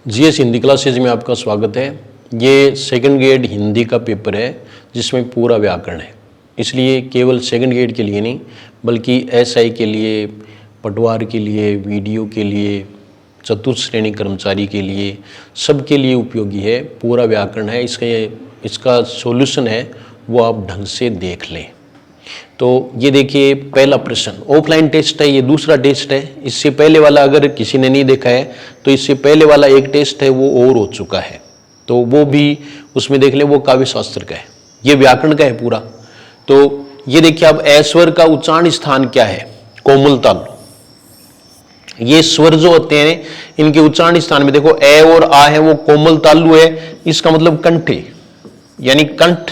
GS Hindi classes में आपका स्वागत है। ये सेकंड ग्रेड हिंदी का पेपर है जिसमें पूरा व्याकरण है, इसलिए केवल सेकंड ग्रेड के लिए नहीं बल्कि एसआई के लिए, पटवार के लिए, वीडियो के लिए, चतुर्थ श्रेणी कर्मचारी के लिए, सबके लिए उपयोगी है। पूरा व्याकरण है, इसका सॉल्यूशन है वो आप ढंग से देख लें। तो ये देखिए पहला प्रश्न ऑफलाइन टेस्ट है, ये दूसरा टेस्ट है। इससे पहले वाला अगर किसी ने नहीं देखा है तो इससे पहले वाला एक टेस्ट है वो और हो चुका है, तो वो भी उसमें देख लें। वो काव्य शास्त्र का है, ये व्याकरण का है पूरा। तो ये देखिए अब ऐश्वर का उच्चारण स्थान क्या है? कोमल तालु। ये स्वर जो होते हैं इनके उच्चारण स्थान में देखो ए और आ है वो कोमल तालु है, इसका मतलब कंठ है, यानी कंठ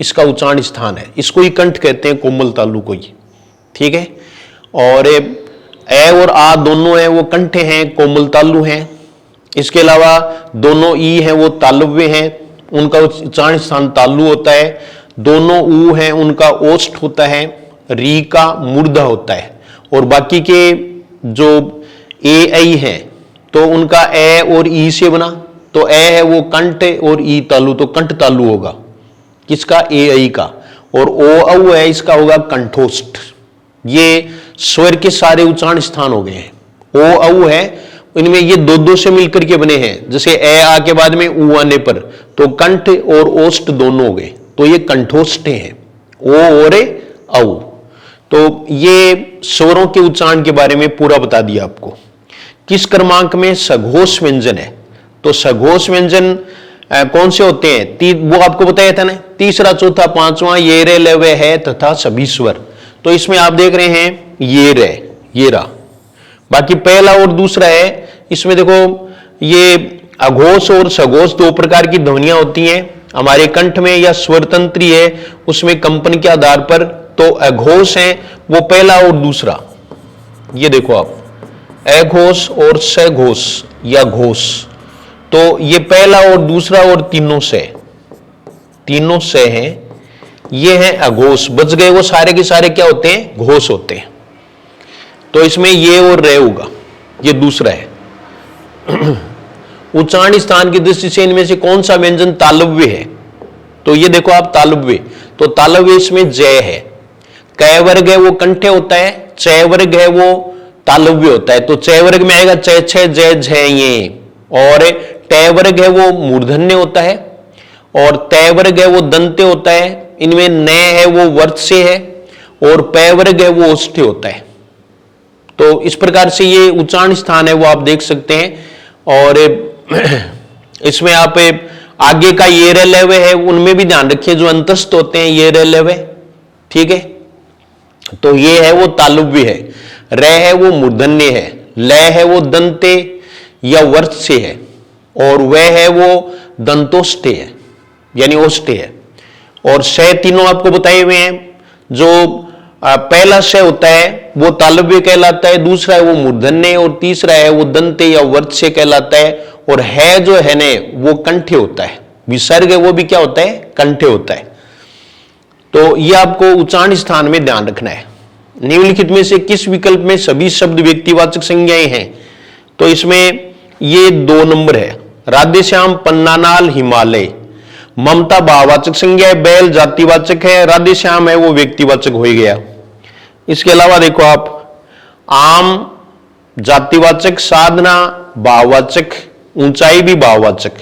इसका उच्चारण स्थान है। इसको ही कंठ कहते हैं, कोमल तालु को ही, ठीक है। और ए और आ दोनों हैं वो कंठ हैं, कोमल तालु हैं। इसके अलावा दोनों ई हैं वो तालव्य हैं, उनका उच्चारण स्थान तालु होता है। दोनों ऊ हैं उनका ओष्ठ होता है, री का मूर्धा होता है। और बाकी के जो ए ऐ हैं तो उनका ए और ई से बना, तो ए है वो कंठ और ई तालु, तो कंठ तालु होगा किसका? ए ऐ का। और ओ औ है इसका होगा कंठोष्ठ। ये स्वर के सारे उच्चारण स्थान हो गए हैं। ओ औ है इनमें ये दो दो से मिलकर के बने हैं, जैसे ए आ के बाद में ऊ आने पर तो कंठ और ओष्ठ दोनों हो गए, तो ये कंठोष्ठ हैं, ओ और औ। तो ये स्वरों के उच्चारण के बारे में पूरा बता दिया आपको। किस क्रमांक में सघोष व्यंजन है? तो सघोष व्यंजन कौन से होते हैं? वो आपको बताया था ना, तीसरा, चौथा, पांचवा, ये रे ले वे है तथा सभी स्वर। तो इसमें आप देख रहे हैं ये रे, ये रा। बाकी पहला और दूसरा है, इसमें देखो ये अघोष और सघोष दो प्रकार की ध्वनियां होती हैं हमारे कंठ में, या स्वर तंत्री है उसमें कंपन के आधार पर। तो अघोष है वो पहला और दूसरा, ये देखो आप अघोष और सघोष या घोष। तो ये पहला और दूसरा और तीनों से हैं, ये हैं अघोष। बच गए वो सारे के सारे क्या होते हैं? घोष होते हैं। तो इसमें ये और रे होगा, ये दूसरा है। उच्चारण स्थान की दृष्टि से इनमें से कौन सा व्यंजन तालव्य है? तो ये देखो आप तालव्य, तो तालव्य इसमें जय है। कै वर्ग है वो कंठे होता है, चय वर्ग है वो तालव्य होता है। तो चय वर्ग में आएगा चय छय जय झय ये, और टय वर्ग है वो मूर्धन्य होता है, और तय वर्ग है वो दंत्य होता है। इनमें न है वो वर्त से है, और पय वर्ग है वो ओष्ठ्य होता है। तो इस प्रकार से ये उच्चारण स्थान है वो आप देख सकते हैं। और इसमें आप आगे का ये रे लेवे है उनमें भी ध्यान रखिए, जो अंतस्थ होते हैं ये रे लेवे, ठीक है। तो ये है वो तालव्य है, रे है वो मूर्धन्य है, लय है वो दंते या वर्त से है, और वह है वो दंतोष्ठ्य है यानी ओष्ठ्य है। और श तीनों आपको बताए हुए हैं। जो पहला श होता है वो तालव्य कहलाता है, दूसरा है वो मूर्धन्य, और तीसरा है वो दंते या वर्त से कहलाता है। और है जो है ने वो कंठ्य होता है, विसर्ग है वो भी क्या होता है? कंठ्य होता है। तो ये आपको उच्चारण स्थान में ध्यान रखना है। निम्नलिखित में से किस विकल्प में सभी शब्द व्यक्तिवाचक संज्ञाएं हैं? तो इसमें ये 2 नंबर है। राधेश्याम, पन्नानाल, हिमालय। ममता भाववाचक संज्ञा है, बैल जातिवाचक है, राधेश्याम है वो व्यक्तिवाचक हो गया। इसके अलावा देखो आप आम जातिवाचक, साधना भाववाचक, ऊंचाई भी भाववाचक,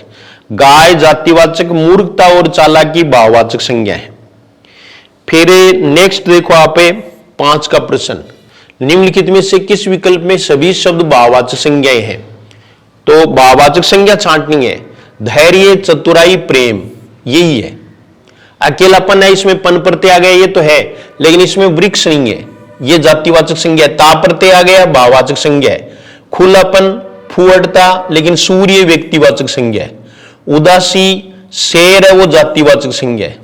गाय जातिवाचक, मूर्खता और चालाकी भाववाचक संज्ञा है। फिर नेक्स्ट देखो आप 5 का प्रश्न, निम्नलिखित में से किस विकल्प में सभी शब्द भाववाचक संज्ञाएं हैं? तो भाववाचक संज्ञा छांटनी है। धैर्य, चतुराई, प्रेम, यही है। अकेलापन है, इसमें पन प्रत्यय आ गया, ये तो है, लेकिन इसमें वृक्ष नहीं है, ये जातिवाचक संज्ञा है। ता प्रत्यय आ गया, भाववाचक संज्ञा है। खुलापन, फुअड़ता, लेकिन सूर्य व्यक्तिवाचक संज्ञा है। उदासी, शेर है वो जातिवाचक संज्ञा है।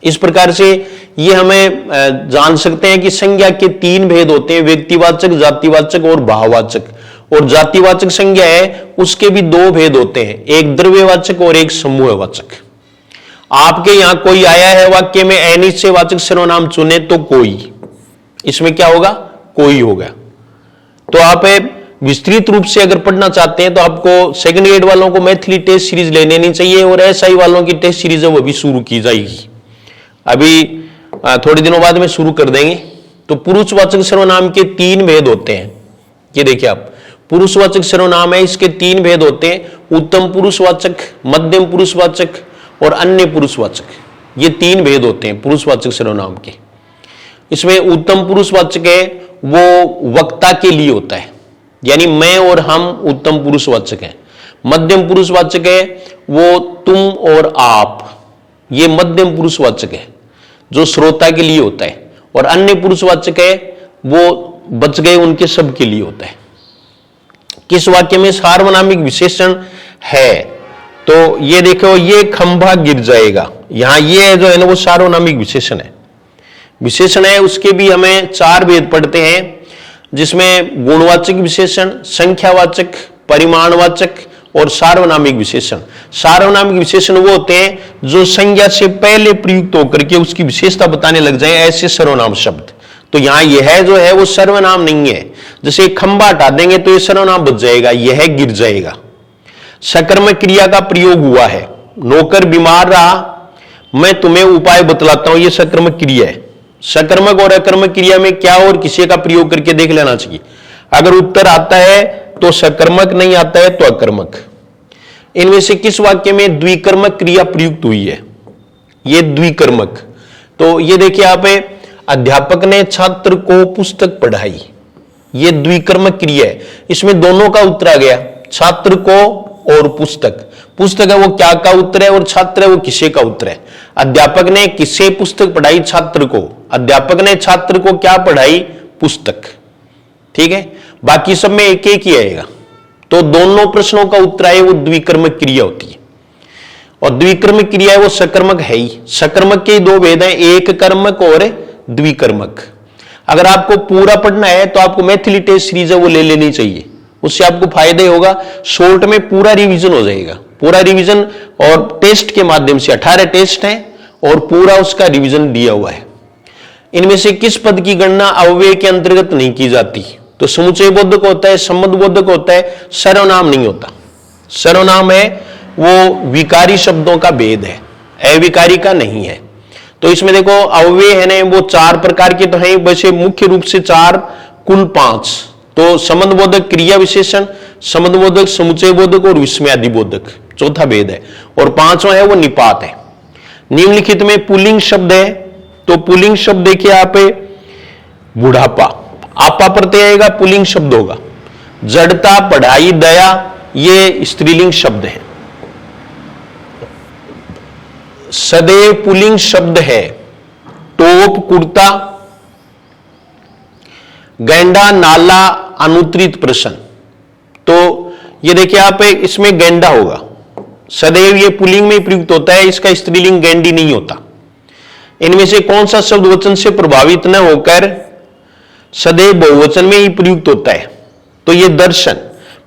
इस प्रकार से ये हमें जान सकते हैं कि संज्ञा के 3 भेद होते हैं, व्यक्तिवाचक, जातिवाचक और भाववाचक। और जातिवाचक संज्ञा है उसके भी 2 भेद होते हैं, एक द्रव्यवाचक और एक समूहवाचक। आपके यहां कोई आया है वाक्य में अनिश्चयवाचक सर्वनाम चुने तो कोई, इसमें क्या होगा? कोई होगा। तो आप विस्तृत रूप से अगर पढ़ना चाहते हैं तो आपको सेकंड ग्रेड वालों को मैथिली टेस्ट सीरीज ले लेनी चाहिए, और एसआई वालों की टेस्ट सीरीज है वो भी शुरू की जाएगी, अभी थोड़े दिनों बाद में शुरू कर देंगे। तो पुरुषवाचक सर्वनाम के 3 भेद होते हैं। ये देखिए आप, पुरुषवाचक सर्वनाम है, इसके 3 भेद होते हैं, उत्तम पुरुषवाचक, मध्यम पुरुषवाचक और अन्य पुरुषवाचक। ये 3 भेद होते हैं पुरुषवाचक सर्वनाम के। इसमें उत्तम पुरुषवाचक है वो वक्ता के लिए होता है, यानी मैं और हम उत्तम पुरुषवाचक हैं। मध्यम पुरुषवाचक है वो तुम और आप, ये मध्यम पुरुषवाचक है जो श्रोता के लिए होता है। और अन्य पुरुषवाचक है वो बच गए उनके सब के लिए होता है। किस वाक्य में सार्वनामिक विशेषण है, तो ये देखो, ये खंभा गिर जाएगा, यहां ये जो है ना वो सार्वनामिक विशेषण है। विशेषण है उसके भी हमें 4 भेद पढ़ते हैं, जिसमें गुणवाचक विशेषण, संख्यावाचक, परिमाणवाचक और सार्वनामिक विशेषण। सार्वनामिक विशेषण वो होते हैं जो संज्ञा से पहले प्रयुक्त होकर के उसकी विशेषता बताने लग जाए, ऐसे सर्वनाम शब्द। तो यहां यह जो है वो सर्वनाम नहीं है। जैसे खंभा हटा देंगे तो यह सर्वनाम बच जाएगा, यह गिर जाएगा। सकर्मक क्रिया का प्रयोग हुआ है, नौकर बीमार रहा, मैं तुम्हें उपाय बतलाता हूं, यह सकर्मक क्रिया है। सकर्मक और अकर्मक क्रिया में क्या और किसी का प्रयोग करके देख लेना चाहिए। अगर उत्तर आता है तो सकर्मक, नहीं आता है तो अकर्मक। इनमें से किस वाक्य में द्विकर्मक क्रिया प्रयुक्त हुई है? यह द्विकर्मक। तो यह देखिए आप, अध्यापक ने छात्र को पुस्तक पढ़ाई, यह द्विकर्मक क्रिया है। इसमें दोनों का उत्तर आ गया, छात्र को और पुस्तक। पुस्तक है वो क्या का उत्तर है और छात्र है वो किसे का उत्तर है। अध्यापक ने किसे पुस्तक पढ़ाई? छात्र को। अध्यापक ने छात्र को क्या पढ़ाई? पुस्तक। ठीक है, बाकी सब में एक एक ही आएगा। तो दोनों प्रश्नों का उत्तर आए वो द्विकर्मक क्रिया होती है। और द्विकर्मक क्रिया है वो सकर्मक है ही। सकर्मक के 2 भेद हैं, एक कर्मक और द्विकर्मक। अगर आपको पूरा पढ़ना है तो आपको मैथिली टेस्ट सीरीज है वो ले लेनी चाहिए, उससे आपको फायदा होगा। शॉर्ट में पूरा रिवीजन हो जाएगा, पूरा रिवीजन और टेस्ट के माध्यम से 18 टेस्ट हैं और पूरा उसका रिवीजन दिया हुआ है। इनमें से किस पद की गणना अव्यय के अंतर्गत नहीं की जाती? तो समुच्चय बोधक होता है, संबंध बोधक होता है, सर्वनाम नहीं होता। सर्वनाम है वो विकारी शब्दों का भेद है, अविकारी का नहीं है। तो इसमें देखो अव्यय है ना वो 4 प्रकार के तो हैं, वैसे मुख्य रूप से 4 कुल 5। तो संबंध बोधक, क्रिया विशेषण, संबंध बोधक, समुच्चय बोधक और विस्मयादि बोधक, चौथा भेद है। और 5वां है वो निपात है। निम्नलिखित में पुल्लिंग शब्द है, तो पुल्लिंग शब्द देखिए आप, बुढ़ापा, आपा प्रत्यय आएगा, पुल्लिंग शब्द होगा। जड़ता, पढ़ाई, दया, ये स्त्रीलिंग शब्द है। सदैव पुल्लिंग शब्द है। टोप, कुर्ता, गैंडा, नाला, अनुत्तरित प्रश्न। तो ये देखिए आप, इसमें गैंडा होगा। सदैव ये पुल्लिंग में प्रयुक्त होता है, इसका स्त्रीलिंग गैंडी नहीं होता। इनमें से कौन सा शब्द वचन से प्रभावित न होकर सदैव बहुवचन में ही प्रयुक्त होता है? तो ये दर्शन,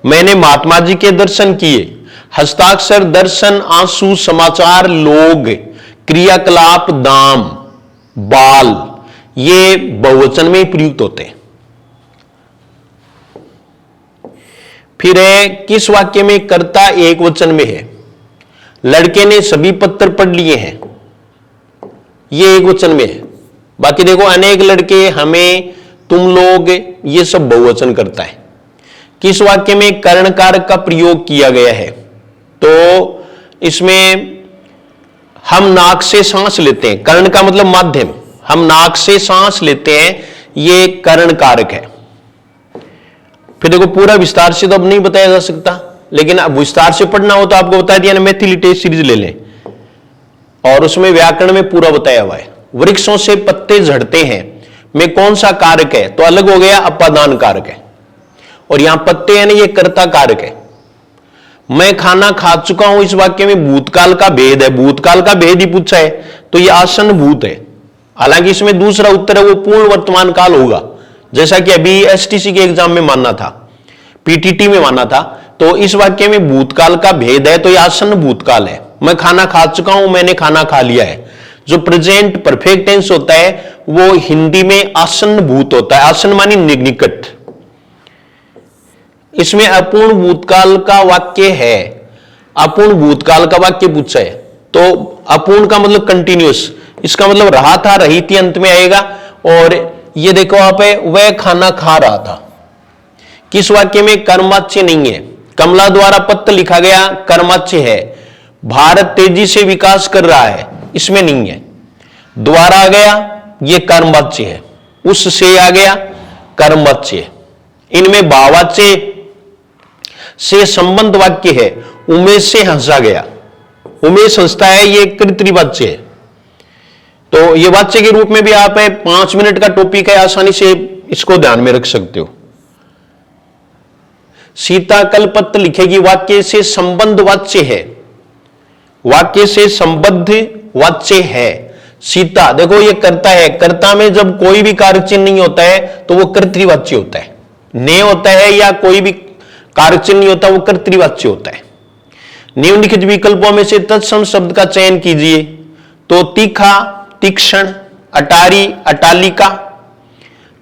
मैंने महात्मा जी के दर्शन किए। हस्ताक्षर, दर्शन, आंसू, समाचार, लोग, क्रियाकलाप, दाम, बाल, ये बहुवचन में ही प्रयुक्त होते हैं। फिर है किस वाक्य में कर्ता एक वचन में है? लड़के ने सभी पत्र पढ़ लिए हैं, ये एक वचन में है। बाकी देखो अनेक लड़के, हमें, तुम लोग, ये सब बहुवचन करता है। किस वाक्य में कर्ण कारक का प्रयोग किया गया है? तो इसमें हम नाक से सांस लेते हैं, कर्ण का मतलब माध्यम, हम नाक से सांस लेते हैं, ये कर्ण कारक है। फिर देखो पूरा विस्तार से तो अब नहीं बताया जा सकता, लेकिन अब विस्तार से पढ़ना हो तो आपको बता दिया ना, मैथिली टेस्ट सीरीज ले लें और उसमें व्याकरण में पूरा बताया हुआ है। वृक्षों से पत्ते झड़ते हैं में कौन सा कारक है? तो अलग हो गया, अपादान कारक है। और यहां पत्ते हैं ना, ये कर्ता कारक है। मैं खाना खा चुका हूं, इस वाक्य में भूतकाल का भेद है, भूतकाल का भेद ही पूछा है, तो ये आसन्न भूत है। हालांकि इसमें दूसरा उत्तर है वो पूर्ण वर्तमान काल होगा, जैसा कि अभी एसटीसी के एग्जाम में मानना था, पीटीटी में मानना था। तो इस वाक्य में भूतकाल का भेद है, तो यह आसन्न भूतकाल है। मैं खाना खा चुका हूं, मैंने खाना खा लिया है। जो प्रेजेंट परफेक्ट टेंस होता है वो हिंदी में आसन्न भूत होता है, आसन्न मानी निकट। इसमें अपूर्ण भूतकाल का वाक्य है, अपूर्ण भूतकाल का वाक्य पूछा है, तो अपूर्ण का मतलब कंटिन्यूस, इसका मतलब रहा था, रही थी अंत में आएगा। और ये देखो आप है, वह खाना खा रहा था, किस वाक्य में? कर्मवाच्य नहीं है। कमला द्वारा पत्र लिखा गया, कर्मवाच्य है। भारत तेजी से विकास कर रहा है, इसमें नहीं है। द्वारा आ गया, ये कर्मवाच्य है। उससे आ गया, कर्मवाच्य। इनमें भाववाच्य से संबंध वाक्य है। उमेश से हंसा गया, उमेश हंसता है, ये कर्तृवाच्य है। तो ये वाच्य के रूप में भी आप 5 मिनट का टॉपिक है, आसानी से इसको ध्यान में रख सकते हो। सीता कल पत्र लिखेगी, वाक्य से संबंध वाच्य है, वाक्य से संबद्ध वाच्य है। सीता देखो ये कर्ता है, कर्ता में जब कोई भी कार्य चिन्ह नहीं होता है तो वो कर्तृवाच्य होता है। ने होता है या कोई भी कार्य चिन्ह नहीं होता, वो कर्तृवाच्य होता है। निम्नलिखित विकल्पों में से तत्सम शब्द का चयन कीजिए। तो तीखा, तीक्ष्ण, अटारी, अटालिका,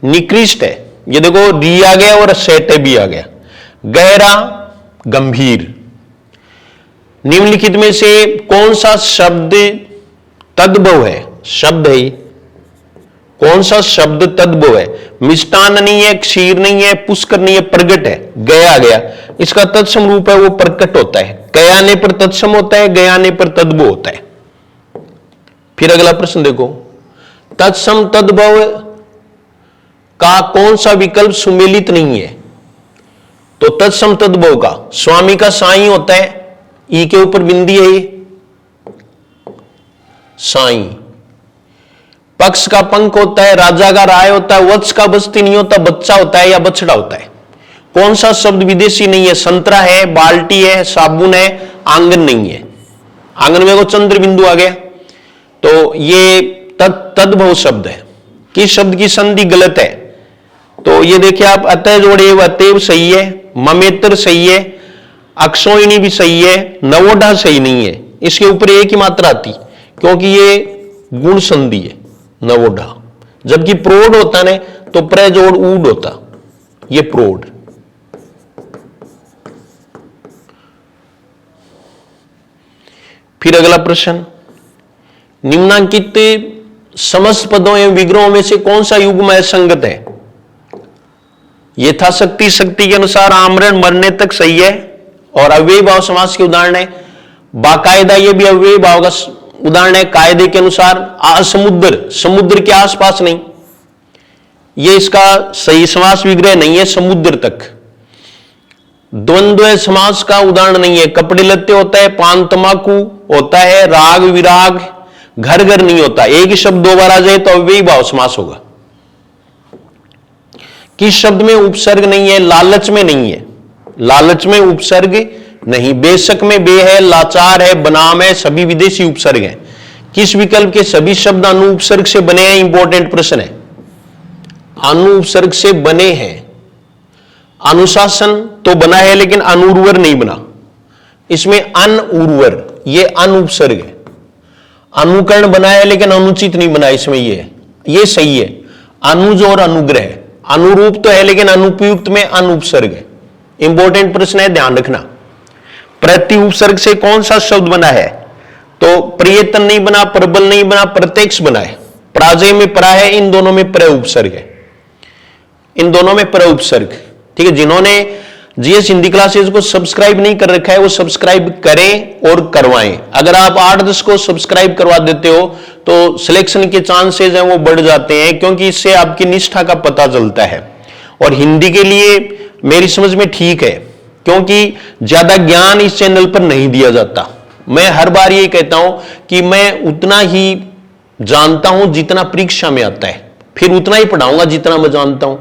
निकृष्ट है, ये देखो री आ गया और शैत्य भी आ गया। गहरा, गंभीर। निम्नलिखित में से कौन सा शब्द तद्भव है? शब्द है, कौन सा शब्द तद्भव है? मिष्टान नहीं है, क्षीर नहीं है, पुष्कर नहीं है, प्रगट है। गया गया, इसका तत्सम रूप है वो प्रकट होता है। गया आने पर तत्सम होता है, गया आने पर तद्भव होता है। फिर अगला प्रश्न देखो, तत्सम तद्भव का कौन सा विकल्प सुमेलित नहीं है? तो तत्सम तद्भव का स्वामी का साई होता है, ई के ऊपर बिंदी है ये, साई। पक्ष का पंख होता है, राजा का राय होता है, वत्स का बस्ती नहीं होता, बच्चा होता है या बछड़ा होता है। कौन सा शब्द विदेशी नहीं है? संतरा है, बाल्टी है, साबुन है, आंगन नहीं है। आंगन में को चंद्र बिंदु आ गया, तो ये तद्भव शब्द है। किस शब्द की संधि गलत है? तो ये देखिए आप, अतः जोड़े अतएव सही है, ममेतर सही है, अक्षोहिणी भी सही है, नवोढ़ा सही नहीं है। इसके ऊपर एक ही मात्रा आती, क्योंकि ये गुण संधि है नवोढ़ा। जबकि प्रोढ़ होता ने तो प्र जोड़ ऊड होता, ये प्रोढ़। फिर अगला प्रश्न, निम्नांकित समस्त पदों एवं विग्रहों में से कौन सा युग्म असंगत है? यथाशक्ति, शक्ति के अनुसार, आमरण, मरने तक सही है। और अव्ययी भाव समास के उदाहरण है। बाकायदा, ये भी अव्ययी भाव का उदाहरण है, कायदे के अनुसार। असमुद्र, समुद्र के आसपास नहीं, ये इसका सही समास विग्रह नहीं है, समुद्र तक। द्वंद्व समास का उदाहरण नहीं है। कपड़े लत्ते होता है, पान तंबाकू होता है, राग विराग, घर घर नहीं होता। एक ही शब्द दो बार आ जाए तो अव्ययी भाव समास होगा। किस शब्द में उपसर्ग नहीं है? लालच में नहीं है, लालच में उपसर्ग नहीं। बेशक में बे है, लाचार है, बनाम है, सभी विदेशी उपसर्ग हैं। किस विकल्प के सभी शब्द अनु उपसर्ग से बने हैं? इंपॉर्टेंट प्रश्न है। अनु उपसर्ग से बने हैं। अनुशासन तो बना है लेकिन अनुर्वर नहीं बना, इसमें अनउर्वर, ये अनुपसर्ग है। अनुकरण बना है लेकिन अनुचित नहीं बना, इसमें ये सही है। अनुज और अनुग्रह, अनुरूप तो है लेकिन अनुपयुक्त में अनुपसर्ग है। इंपॉर्टेंट प्रश्न है, ध्यान रखना। प्रति उपसर्ग से कौन सा शब्द बना है? तो प्रियतन नहीं बना, प्रबल नहीं बना, प्रत्यक्ष बना है। पराजय में परा है, इन दोनों में प्र उपसर्ग है, इन दोनों में प्र उपसर्ग। ठीक है, जिन्होंने जीएस हिंदी क्लासेस को सब्सक्राइब नहीं कर रखा है वो सब्सक्राइब करें और करवाएं। अगर आप 8-10 को सब्सक्राइब करवा देते हो तो सिलेक्शन के चांसेस हैं वो बढ़ जाते हैं, क्योंकि इससे आपकी निष्ठा का पता चलता है। और हिंदी के लिए मेरी समझ में ठीक है, क्योंकि ज्यादा ज्ञान इस चैनल पर नहीं दिया जाता। मैं हर बार ये कहता हूं कि मैं उतना ही जानता हूं जितना परीक्षा में आता है, फिर उतना ही पढ़ाऊंगा जितना मैं जानता हूं।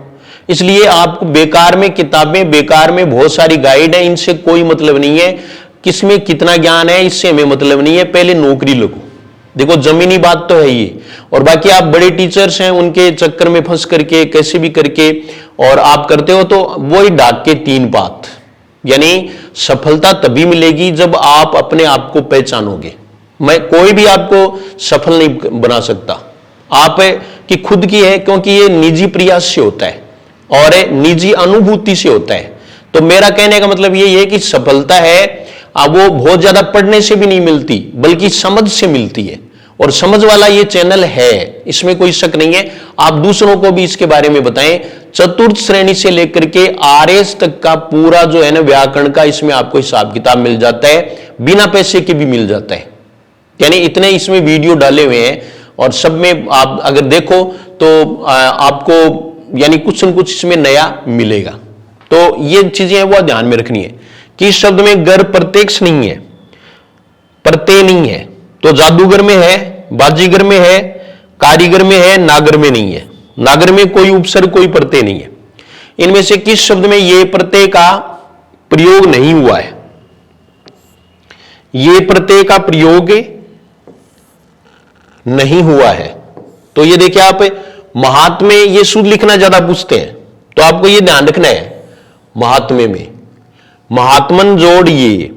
इसलिए आपको बेकार में किताबें, बेकार में बहुत सारी गाइड है, इनसे कोई मतलब नहीं है। किसमें कितना ज्ञान है इससे हमें मतलब नहीं है, पहले नौकरी लगो। देखो जमीनी बात तो है ये, और बाकी आप बड़े टीचर्स हैं उनके चक्कर में फंस करके कैसे भी करके और आप करते हो तो वही डाक के 3 बात। यानी सफलता तभी मिलेगी जब आप अपने आप को पहचानोगे। मैं कोई भी आपको सफल नहीं बना सकता, आप की खुद की है, क्योंकि ये निजी प्रयास से होता है और निजी अनुभूति से होता है। तो मेरा कहने का मतलब यही है कि सफलता है वो बहुत ज्यादा पढ़ने से भी नहीं मिलती, बल्कि समझ से मिलती है। और समझ वाला ये चैनल है, इसमें कोई शक नहीं है। आप दूसरों को भी इसके बारे में बताएं। चतुर्थ श्रेणी से लेकर के आरएस तक का पूरा जो है ना व्याकरण का, इसमें आपको हिसाब किताब मिल जाता है, बिना पैसे के भी मिल जाता है। यानी इतने इसमें वीडियो डाले हुए हैं और सब में आप अगर देखो तो आपको यानी कुछ न कुछ इसमें नया मिलेगा। तो ये चीजें वो ध्यान में रखनी है कि इस शब्द में गर प्रत्यक्ष नहीं है, प्रत्यय नहीं है। तो जादूगर में है, बाजीगर में है, कारीगर में है, नागर में नहीं है। नागर में कोई उपसर्ग कोई प्रत्यय नहीं है। इनमें से किस शब्द में ये प्रत्यय का प्रयोग नहीं हुआ है? ये प्रत्यय का प्रयोग नहीं हुआ है। तो ये देखिए आप महात्म्य ये शुद्ध लिखना ज्यादा पूछते हैं, तो आपको ये ध्यान रखना है। महात्म्य में महात्मन जोड़ ये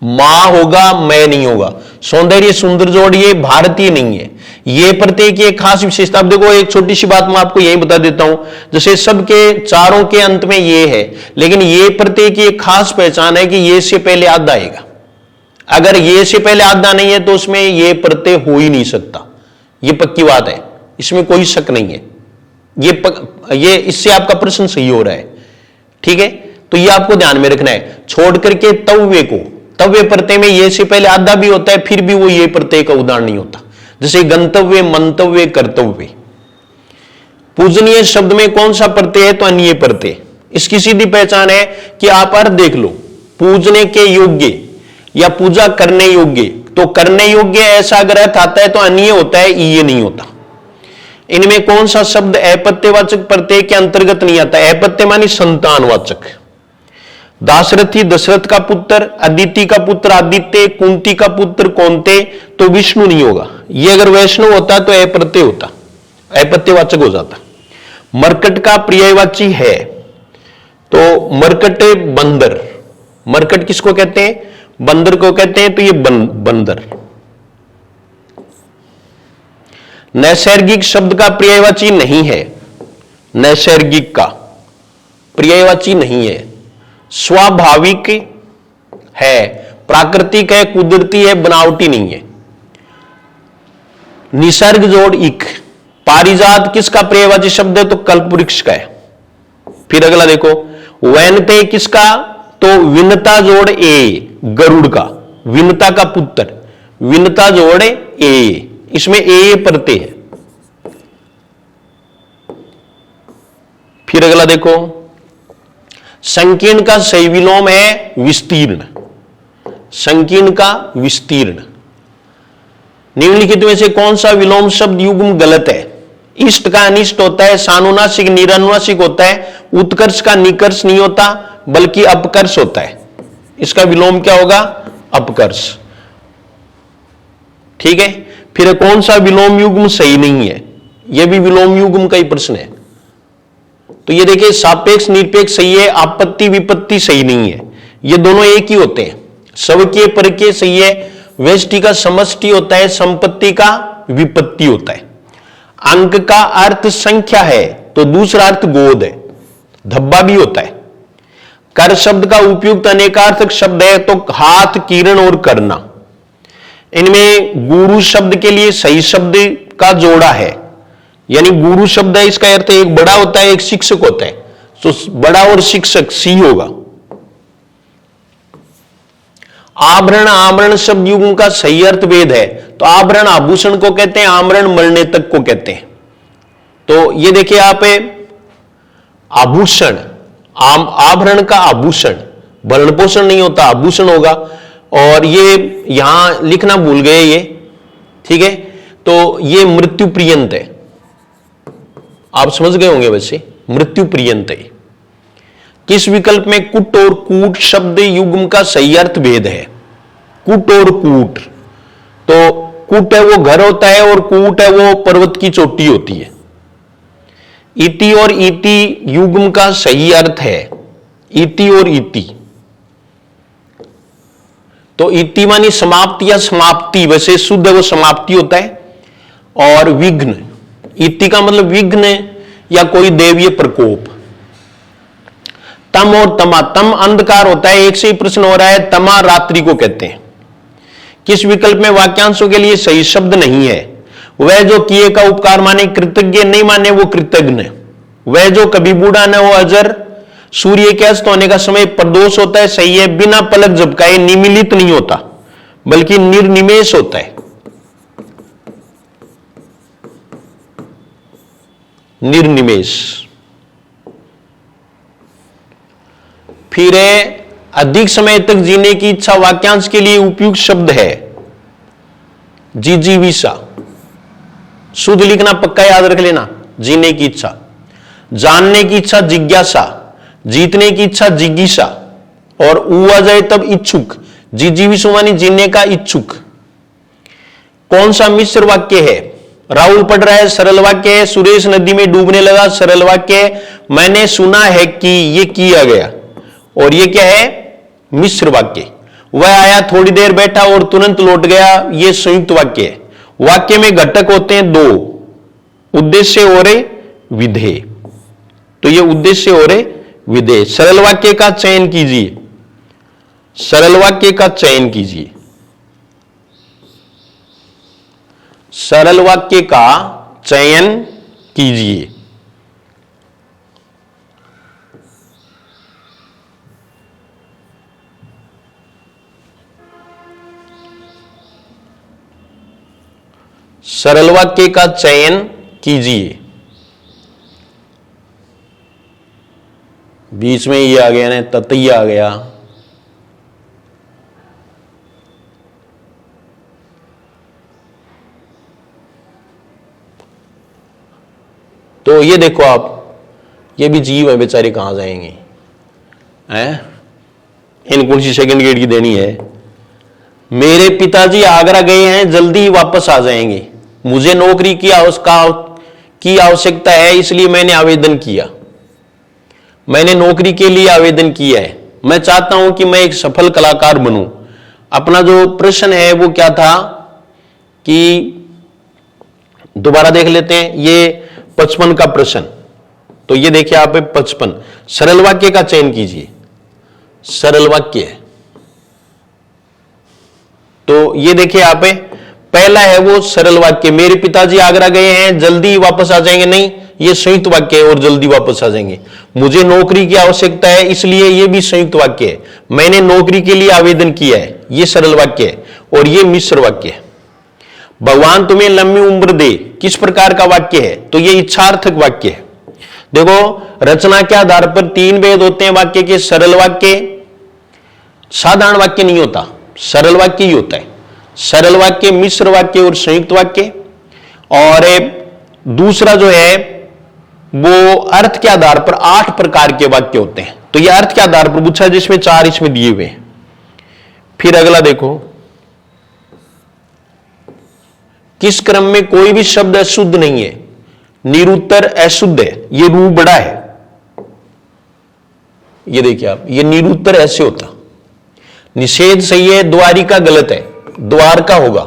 मां होगा, मैं नहीं होगा। सौंदर्य सुंदर जोड़ ये भारतीय नहीं है। ये प्रत्यय की एक खास विशेषता। अब देखो एक छोटी सी बात मैं आपको यही बता देता हूं, जैसे सबके चारों के अंत में ये है, लेकिन ये प्रत्यय की एक खास पहचान है कि ये से पहले आधा आएगा। अगर ये से पहले आधा नहीं है तो उसमें ये प्रत्यय हो ही नहीं सकता। ये पक्की बात है, इसमें कोई शक नहीं है। ये इससे आपका प्रश्न सही हो रहा है, ठीक है। तो ये आपको ध्यान में रखना है। छोड़ करके तव्य को, तव्य प्रत्यय में ये से पहले आधा भी होता है, फिर भी वो ये प्रत्यय का उदाहरण नहीं होता। जैसे गंतव्य, मंतव्य, कर्तव्य। पूजनीय शब्द में कौन सा प्रत्यय है? तो अन्य प्रत्यय। इसकी सीधी पहचान है कि आप अर्थ देख लो, पूजने के योग्य या पूजा करने योग्य। तो करने योग्य ऐसा अगर अर्थ आता है तो अन्य होता है, ये नहीं होता। इनमें कौन सा शब्द अपत्यवाचक प्रत्यय के अंतर्गत नहीं आता? अपत्य मानी संतानवाचक। दाशरथी दशरथ का पुत्र, अदिति का पुत्र आदित्य, कुंती का पुत्र कौंते, तो विष्णु नहीं होगा। ये अगर वैष्णव होता तो अप्रत्यय होता, अपत्यवाचक हो जाता। मरकट का पर्यायवाची है, तो मरकट बंदर। मरकट किसको कहते हैं? बंदर को कहते हैं, तो ये बंदर। नैसर्गिक शब्द का पर्यायवाची नहीं है, नैसर्गिक का पर्यायवाची नहीं है। स्वाभाविक है, प्राकृतिक है, कुदरती है, बनावटी नहीं है। निसर्ग जोड़ इक। पारिजात किसका पर्यायवाची शब्द है? तो कल्पवृक्ष का है। फिर अगला देखो, वैनते किसका? तो विनता जोड़ ए, गरुड़ का। विनता का पुत्र, विनता जोड़ ए, इसमें ए प्रत्यय है। फिर अगला देखो, संकीर्ण का सही विलोम है विस्तीर्ण। संकीर्ण का विस्तीर्ण। निम्नलिखित में से कौन सा विलोम शब्द युग्म गलत है? इष्ट का अनिष्ट होता है, सानुनासिक निरानुनासिक होता है, उत्कर्ष का निकर्ष नहीं होता बल्कि अपकर्ष होता है। इसका विलोम क्या होगा? अपकर्ष, ठीक है। फिर कौन सा विलोम युग्म सही नहीं है? यह भी विलोम युग्म का ही प्रश्न है। तो ये देखिए, सापेक्ष निरपेक्ष सही है, आपत्ति विपत्ति सही नहीं है। ये दोनों एक ही होते हैं। स्वकीय परकीय सही है, व्यष्टि का समष्टि होता है, संपत्ति का विपत्ति होता है। अंक का अर्थ संख्या है, तो दूसरा अर्थ गोद है, धब्बा भी होता है। कर शब्द का उपयुक्त अनेकार्थक शब्द है, तो हाथ, किरण और करना। इनमें गुरु शब्द के लिए सही शब्द का जोड़ा है, यानी गुरु शब्द है, इसका अर्थ एक बड़ा होता है, एक शिक्षक होता है। तो बड़ा और शिक्षक सी होगा। आभरण आमरण शब्द युग्म का सही अर्थ भेद है, तो आभरण आभूषण को कहते हैं, आमरण मरने तक को कहते हैं। तो ये देखिए आप, आभूषण, आभरण का आभूषण, भरण पोषण नहीं होता, आभूषण होगा। और ये यहां लिखना भूल गए ये, ठीक है। तो ये मृत्यु पर्यंत है, आप समझ गए होंगे वैसे, मृत्यु पर्यंत है। किस विकल्प में कुट और कूट शब्द युग्म का सही अर्थ भेद है? कुट और कूट, तो कुट है वो घर होता है और कूट है वो पर्वत की चोटी होती है। इति और इति युग्म का सही अर्थ है इति और इति। तो इति मानी समाप्ति या समाप्ति, वैसे शुद्ध है वो समाप्ति होता है। और विघ्न, इति का मतलब विघ्न या कोई दैवीय प्रकोप। तम और तमा, तम अंधकार होता है, एक से ही प्रश्न हो रहा है, तमा रात्रि को कहते हैं। किस विकल्प में वाक्यांशों के लिए सही शब्द नहीं है? वह जो किए का उपकार माने, कृतज्ञ नहीं माने वो कृतज्ञ। वह जो कभी बूढ़ा न हो अजर, सूर्य के अस्त होने का समय प्रदोष होता है, सही है। बिना पलक झपकाए निमिलित नहीं होता बल्कि निर्निमेष होता है, निर्निमेष। फिर अधिक समय तक जीने की इच्छा वाक्यांश के लिए उपयुक्त शब्द है जिजीविषा। शुद्ध लिखना, पक्का याद रख लेना। जीने की इच्छा, जानने की इच्छा जिज्ञासा, जीतने की इच्छा जिज्ञासा, और ऊ आ जाए तब इच्छुक। जिजीविषु मानी जीने का इच्छुक। कौन सा मिश्र वाक्य है? राहुल पढ़ रहा है, सरल वाक्य है। सुरेश नदी में डूबने लगा, सरल वाक्य है। मैंने सुना है कि ये किया गया, और ये क्या है? मिश्र वाक्य। वह आया, थोड़ी देर बैठा और तुरंत लौट गया, ये संयुक्त वाक्य है। वाक्य में घटक होते हैं दो, उद्देश्य और विधेय। तो ये उद्देश्य और विधेय। सरल वाक्य का चयन कीजिए, सरल वाक्य का चयन कीजिए, सरल वाक्य का चयन कीजिए। सरल वाक्य का चयन कीजिए। बीच में ये आ गया ना, ततैया आ गया। तो ये देखो आप, ये भी जीव है बेचारे, कहां जाएंगे हैं? इनको सी सेकंड ग्रेड की देनी है। मेरे पिताजी आगरा गए हैं, जल्दी ही वापस आ जाएंगे। मुझे नौकरी की आवश्यकता है, इसलिए मैंने आवेदन किया। मैंने नौकरी के लिए आवेदन किया है। मैं चाहता हूं कि मैं एक सफल कलाकार बनूं। अपना जो प्रश्न है वो क्या था कि दोबारा देख लेते हैं। ये 55 का प्रश्न। तो ये देखिए आप 55, सरल वाक्य का चयन कीजिए। सरल वाक्य, तो ये देखिए आप, पहला है वो सरल वाक्य, मेरे पिताजी आगरा गए हैं, जल्दी वापस आ जाएंगे। नहीं, ये संयुक्त वाक्य है, और जल्दी वापस आ जाएंगे। मुझे नौकरी की आवश्यकता है, इसलिए ये भी संयुक्त वाक्य है। मैंने नौकरी के लिए आवेदन किया है, ये सरल वाक्य है, और ये मिश्र वाक्य है। भगवान तुम्हें लंबी उम्र दे, किस प्रकार का वाक्य है? तो ये इच्छार्थक वाक्य है। देखो, रचना के आधार पर 3 भेद होते हैं वाक्य के। सरल वाक्य, साधारण वाक्य नहीं होता, सरल वाक्य ही होता है। सरल वाक्य, मिश्र वाक्य और संयुक्त वाक्य। और दूसरा जो है वो अर्थ के आधार पर 8 प्रकार के वाक्य होते हैं। तो ये अर्थ के आधार पर पूछा, जिसमें 4 इसमें दिए हुए हैं। फिर अगला देखो, किस क्रम में कोई भी शब्द अशुद्ध नहीं है? निरुत्तर अशुद्ध है, ये रू बड़ा है। ये देखिए आप, ये निरुत्तर ऐसे होता। निषेध सही है, द्वारिका गलत है, द्वारका होगा।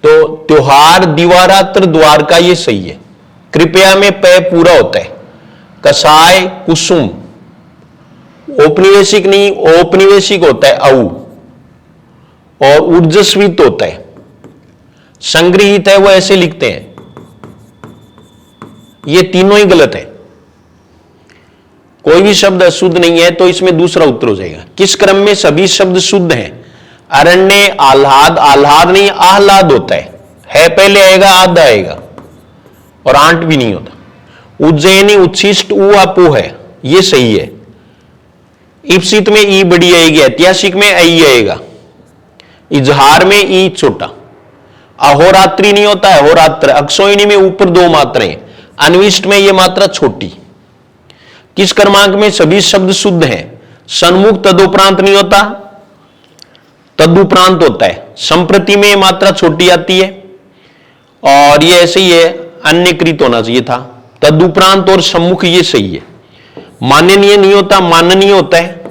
तो त्योहार, दीवारात्र, द्वारका, ये सही है। कृपया में पै पूरा होता है। कसाय, कुसुम, औपनिवेशिक नहीं, औपनिवेशिक होता है औ। और ऊर्जस्वित होता है। संग्रहित है, वो ऐसे लिखते हैं। ये तीनों ही गलत है। कोई भी शब्द अशुद्ध नहीं है, तो इसमें दूसरा उत्तर हो जाएगा। किस क्रम में सभी शब्द शुद्ध हैं? अरण्य, आह्लाद, आह्लाद नहीं, आह्लाद होता है पहले आएगा, आधा आएगा, और आंट भी नहीं होता। उज्जैनी, उच्छिष्ट, ऊ आपू है, ये सही है। इप्सित में ई बड़ी आएगी, ऐतिहासिक में आई आएगा, इजहार में ई छोटा। अहोरात्रि नहीं होता है, अहोरात्र। अक्षोहिणी में ऊपर 2 मात्राएं, अन्विष्ट में ये मात्रा छोटी। किस क्रमांक में सभी शब्द शुद्ध हैं? सन्मुख तदुपरांत नहीं होता, तदुपरांत होता है। संप्रति में मात्रा छोटी आती है, और ये ऐसे ही है, अन्यकृत होना चाहिए था। तदुपरांत और सम्मुख, ये सही है। माननीय नहीं होता, माननीय होता है,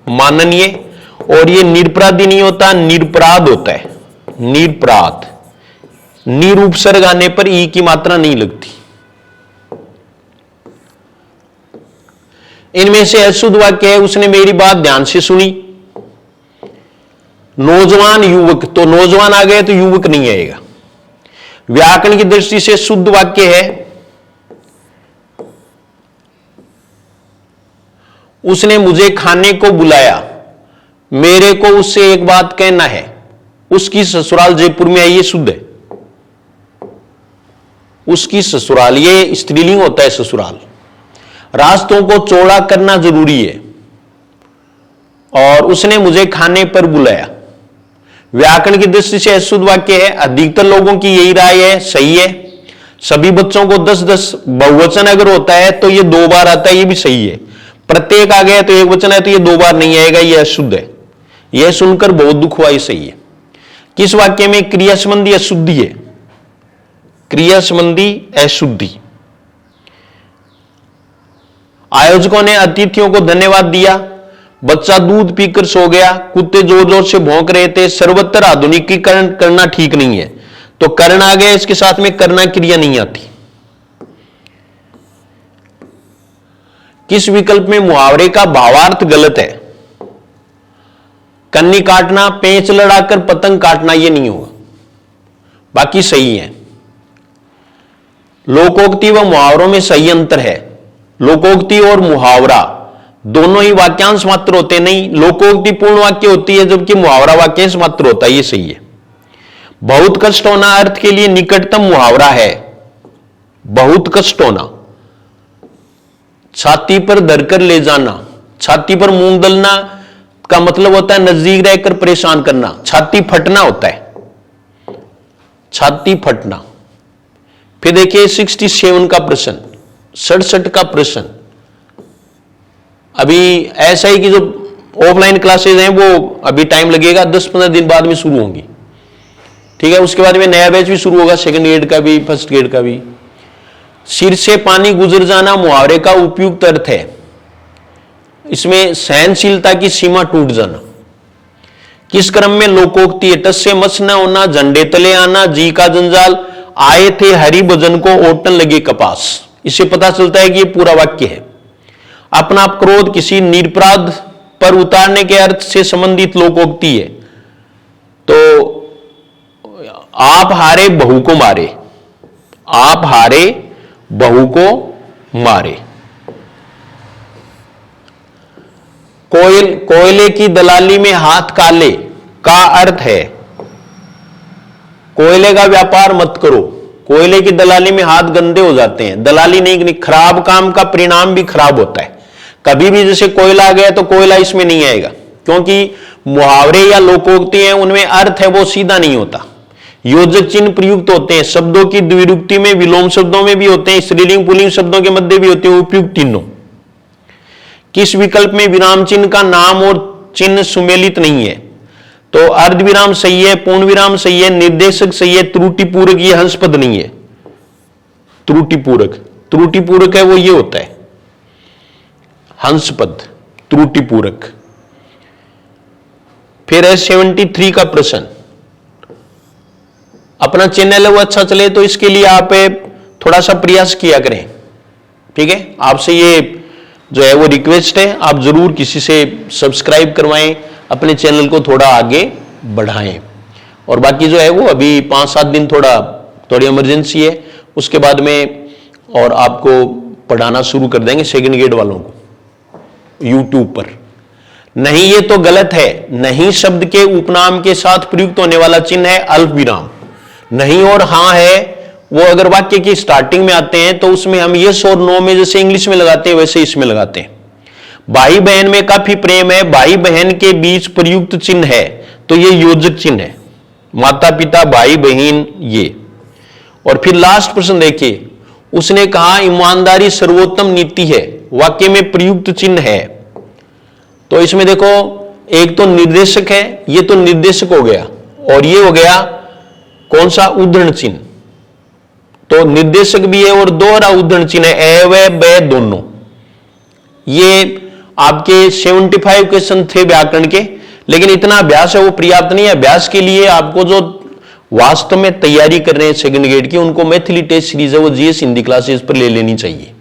माननीय। और ये निरपराधी नहीं होता, निरपराध होता है, निरपराध। निरूपसर्ग आने पर ई की मात्रा नहीं लगती। इनमें से अशुद्ध वाक्य है, उसने मेरी बात ध्यान से सुनी। नौजवान युवक, तो नौजवान आ गए तो युवक नहीं आएगा। व्याकरण की दृष्टि से शुद्ध वाक्य है, उसने मुझे खाने को बुलाया, मेरे को उससे एक बात कहना है, उसकी ससुराल जयपुर में है, ये शुद्ध है। उसकी ससुराल, ये स्त्रीलिंग होता है ससुराल। रास्तों को चौड़ा करना जरूरी है, और उसने मुझे खाने पर बुलाया। व्याकरण की दृष्टि से अशुद्ध वाक्य है, अधिकतर लोगों की यही राय है, सही है। सभी बच्चों को 10-10 बहुवचन अगर होता है तो ये 2 बार आता है, ये भी सही है। प्रत्येक आ गया तो एक वचन है तो ये 2 बार नहीं आएगा, ये अशुद्ध है। यह सुनकर बहुत दुख हुआ, ये सही है। किस वाक्य में क्रिया संबंधी अशुद्धि है? क्रिया संबंधी अशुद्धि। आयोजकों ने अतिथियों को धन्यवाद दिया, बच्चा दूध पीकर सो गया, कुत्ते जोर जोर से भौंक रहे थे, सर्वत्र आधुनिकीकरण करना ठीक नहीं है। तो कर्ण आ गया, इसके साथ में करना क्रिया नहीं आती। किस विकल्प में मुहावरे का भावार्थ गलत है? कन्नी काटना, पेंच लड़ाकर पतंग काटना, यह नहीं होगा, बाकी सही है। लोकोक्ति व मुहावरों में सही अंतर है। लोकोक्ति और मुहावरा दोनों ही वाक्यांश मात्र होते नहीं, लोकोक्ति पूर्ण वाक्य होती है जबकि मुहावरा वाक्यांश मात्र होता है, ये सही है। बहुत कष्ट होना अर्थ के लिए निकटतम मुहावरा है। बहुत कष्ट होना, छाती पर धरकर ले जाना, छाती पर मूंग दलना का मतलब होता है नजदीक रहकर परेशान करना। छाती फटना होता है, छाती फटना। फिर देखिए 67 का प्रश्न, 67 का प्रश्न। अभी ऐसा ही कि जो ऑफलाइन क्लासेज हैं वो अभी टाइम लगेगा, 10-15 दिन बाद में शुरू होंगी, ठीक है। उसके बाद में नया बैच भी शुरू होगा, सेकंड ग्रेड का भी, फर्स्ट ग्रेड का भी। सिर से पानी गुजर जाना मुहावरे का उपयुक्त अर्थ है। इसमें सहनशीलता की सीमा टूट जाना। किस क्रम में लोकोक्ति है? टस से मस न होना, झंडे तले आना, जी का जंजाल, आए थे हरि भजन को ओटन लगे कपास। इससे पता चलता है कि यह पूरा वाक्य है। अपना क्रोध किसी निरपराध पर उतारने के अर्थ से संबंधित लोकोक्ति है। तो आप हारे बहू को मारे, आप हारे बहू को मारे। कोयले की दलाली में हाथ काले का अर्थ है कोयले का व्यापार मत करो। कोयले की दलाली में हाथ गंदे हो जाते हैं। दलाली नहीं, खराब काम का परिणाम भी खराब होता है। कभी भी जैसे कोयला आ गया तो कोयला इसमें नहीं आएगा, क्योंकि मुहावरे या लोकोक्ति हैं उनमें अर्थ है वो सीधा नहीं होता। योजक चिन्ह प्रयुक्त होते हैं, शब्दों की द्विरुक्ति में, विलोम शब्दों में भी होते हैं, स्त्रीलिंग पुल्लिंग शब्दों के मध्य भी होते हैं उपयुक्त तीनों। किस विकल्प में विराम चिन्ह का नाम और चिन्ह सुमेलित नहीं है? तो अर्ध विराम सही है, पूर्ण विराम सही है, निर्देशक सही है, त्रुटिपूरक ये हंसपद नहीं है। त्रुटिपूरक, त्रुटिपूरक है वो ये होता है हंसपद, त्रुटिपूरक। फिर है 73 का प्रश्न। अपना चैनल है वो अच्छा चले तो इसके लिए आप थोड़ा सा प्रयास किया करें, ठीक है। आपसे ये जो है वो रिक्वेस्ट है, आप जरूर किसी से सब्सक्राइब करवाएं, अपने चैनल को थोड़ा आगे बढ़ाएं। और बाकी जो है वो अभी 5-7 दिन थोड़ी इमरजेंसी है, उसके बाद में और आपको पढ़ाना शुरू कर देंगे सेकंड ग्रेड वालों को यूट्यूब पर। नहीं, ये तो गलत है। नहीं शब्द के उपनाम के साथ प्रयुक्त होने वाला चिन्ह है अल्प विराम। नहीं और हां है वो अगर वाक्य की स्टार्टिंग में आते हैं तो उसमें हम यस और नो में जैसे इंग्लिश में लगाते हैं वैसे इसमें लगाते हैं। भाई बहन में काफी प्रेम है, भाई बहन के बीच प्रयुक्त चिन्ह है तो ये योजक चिन्ह है। माता पिता, भाई बहन, ये। और फिर लास्ट प्रश्न देखिए, उसने कहा ईमानदारी सर्वोत्तम नीति है, वाक्य में प्रयुक्त चिन्ह है। तो इसमें देखो एक तो निर्देशक है, ये तो निर्देशक हो गया, और ये हो गया कौन सा? उद्धरण चिन्ह। तो निर्देशक भी है और दोहरा उद्धरण चिन्ह है, ए व ब दोनों। ये आपके 75 क्वेश्चन थे व्याकरण के, लेकिन इतना अभ्यास है वो पर्याप्त नहीं है। अभ्यास के लिए आपको जो वास्तव में तैयारी कर रहे हैं सेकंड ग्रेड की, उनको मैथिली टेस्ट सीरीज है वो जीएस हिंदी क्लासेस पर ले लेनी चाहिए,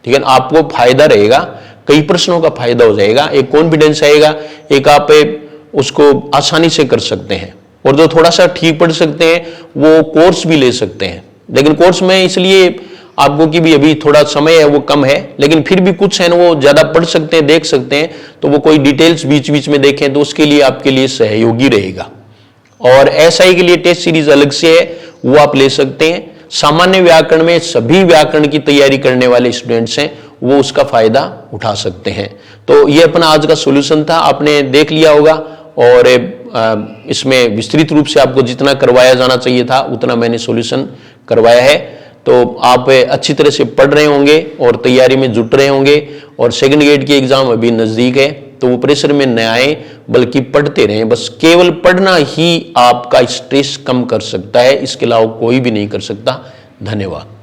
ठीक है। आपको फायदा रहेगा। कई प्रश्नों का फायदा हो जाएगा, एक कॉन्फिडेंस आएगा, एक आप उसको आसानी से कर सकते हैं। और जो थोड़ा सा ठीक पढ़ सकते हैं वो कोर्स भी ले सकते हैं, लेकिन कोर्स में इसलिए आपको कि भी अभी थोड़ा समय है वो कम है, लेकिन फिर भी कुछ है ना वो ज्यादा पढ़ सकते हैं, देख सकते हैं, तो वो कोई डिटेल्स बीच बीच में देखें तो उसके लिए आपके लिए सहयोगी रहेगा। और एसआई के लिए टेस्ट सीरीज अलग से है, वो आप ले सकते हैं। सामान्य व्याकरण में सभी व्याकरण की तैयारी करने वाले स्टूडेंट्स हैं वो उसका फायदा उठा सकते हैं। तो ये अपना आज का सॉल्यूशन था, आपने देख लिया होगा। और इसमें विस्तृत रूप से आपको जितना करवाया जाना चाहिए था उतना मैंने सॉल्यूशन करवाया है। तो आप अच्छी तरह से पढ़ रहे होंगे और तैयारी में जुट रहे होंगे। और सेकंड ग्रेड की एग्जाम अभी नजदीक है, तो वो प्रेशर में न आए बल्कि पढ़ते रहें। बस केवल पढ़ना ही आपका स्ट्रेस कम कर सकता है, इसके अलावा कोई भी नहीं कर सकता। धन्यवाद।